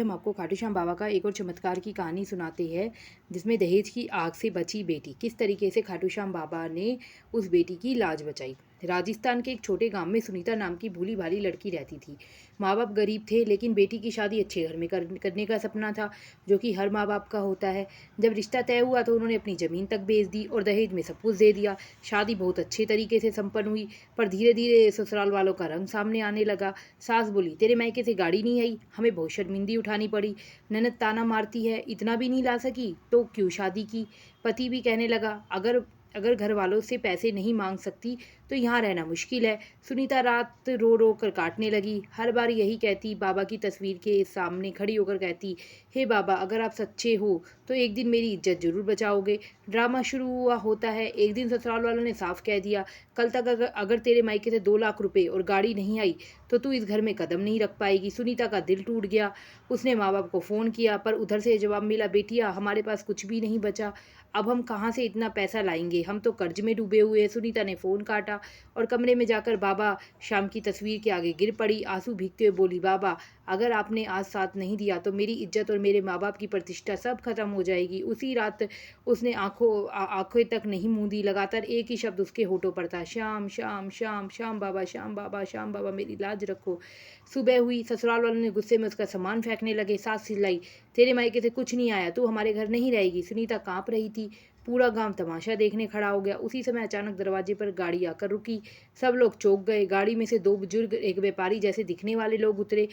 हम आपको खाटू श्याम बाबा का एक और चमत्कार की कहानी सुनाते हैं, जिसमें दहेज की आग से बची बेटी। किस तरीके से खाटू श्याम बाबा ने उस बेटी की लाज बचाई। राजस्थान के एक छोटे गांव में सुनीता नाम की भूली भाली लड़की रहती थी। माँ बाप गरीब थे, लेकिन बेटी की शादी अच्छे घर में करने का सपना था, जो कि हर माँ बाप का होता है। जब रिश्ता तय हुआ तो उन्होंने अपनी ज़मीन तक बेच दी और दहेज में सब कुछ दे दिया। शादी बहुत अच्छे तरीके से संपन्न हुई, पर धीरे धीरे ससुराल वालों का रंग सामने आने लगा। सास बोली, तेरे मायके से गाड़ी नहीं आई, हमें बहुत शर्मिंदी उठानी पड़ी। ननद ताना मारती है, इतना भी नहीं ला सकी तो क्यों शादी की। पति भी कहने लगा, अगर अगर घर वालों से पैसे नहीं मांग सकती तो यहाँ रहना मुश्किल है। सुनीता रात रो रो कर काटने लगी। हर बार यही कहती, बाबा की तस्वीर के सामने खड़ी होकर कहती, हे बाबा, अगर आप सच्चे हो तो एक दिन मेरी इज्जत जरूर बचाओगे। ड्रामा शुरू हुआ होता है। एक दिन ससुराल वालों ने साफ कह दिया, कल तक अगर तेरे मायके से 2 लाख रुपए और गाड़ी नहीं आई तो तू इस घर में कदम नहीं रख पाएगी। सुनीता का दिल टूट गया। उसने माँ बाप को फ़ोन किया, पर उधर से जवाब मिला, बेटिया, हमारे पास कुछ भी नहीं बचा, अब हम कहाँ से इतना पैसा लाएंगे, हम तो कर्ज में डूबे हुए हैं। सुनीता ने फ़ोन काटा और कमरे में जाकर बाबा शाम की तस्वीर के आगे गिर पड़ी। आंसू भीगते हुए बोली, बाबा, अगर आपने आज साथ नहीं दिया तो मेरी इज्जत और मेरे माँ बाप की प्रतिष्ठा सब खत्म हो जाएगी। उसी रात उसने आंखें तक नहीं मूंदी। लगातार एक ही शब्द उसके होठों पर था, श्याम श्याम श्याम श्याम बाबा, श्याम बाबा, श्याम बाबा, मेरी लाज रखो। सुबह हुई। ससुराल वालों ने गुस्से में उसका सामान फेंकने लगे। सास चिल्लाई, तेरे मायके से कुछ नहीं आया, तू हमारे घर नहीं रहेगी। सुनीता कांप रही थी। पूरा गांव तमाशा देखने खड़ा हो गया। उसी समय अचानक दरवाजे पर गाड़ी आकर रुकी। सब लोग चौंक गए। गाड़ी में से 2 बुजुर्ग, एक व्यापारी जैसे दिखने वाले लोग उतरे।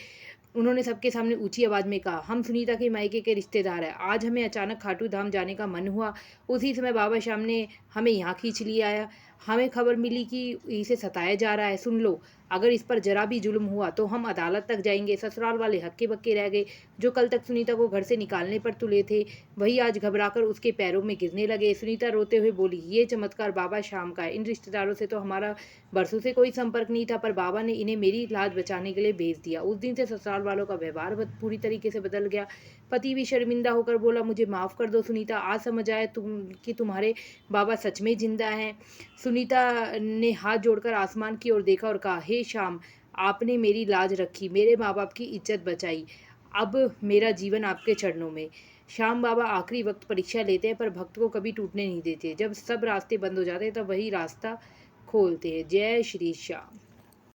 उन्होंने सबके सामने ऊंची आवाज में कहा, हम सुनीता के मायके के रिश्तेदार हैं, आज हमें अचानक खाटू धाम जाने का मन हुआ। उसी समय बाबा श्याम ने हमें यहाँ खींच लिया आया। हमें खबर मिली कि इसे सताया जा रहा है। सुन लो, अगर इस पर जरा भी जुल्म हुआ तो हम अदालत तक जाएंगे। ससुराल वाले हक्के बक्के रह गए। जो कल तक सुनीता को घर से निकालने पर तुले थे, वही आज घबराकर उसके पैरों में गिरने लगे। सुनीता रोते हुए बोली, ये चमत्कार बाबा श्याम का है। इन रिश्तेदारों से तो हमारा बरसों से कोई संपर्क नहीं था, पर बाबा ने इन्हें मेरी लाज बचाने के लिए भेज दिया। उस दिन से ससुराल वालों का व्यवहार पूरी तरीके से बदल गया। पति भी शर्मिंदा होकर बोला, मुझे माफ़ कर दो सुनीता, आज समझ आया कि तुम्हारे बाबा सच में जिंदा हैं। सुनीता ने हाथ जोड़कर आसमान की ओर देखा और कहा, हे श्याम, आपने मेरी लाज रखी, मेरे माँ बाप की इज्जत बचाई, अब मेरा जीवन आपके चरणों में। श्याम बाबा आखिरी वक्त परीक्षा लेते हैं, पर भक्त को कभी टूटने नहीं देते। जब सब रास्ते बंद हो जाते हैं तब वही रास्ता खोलते हैं। जय श्री श्याम।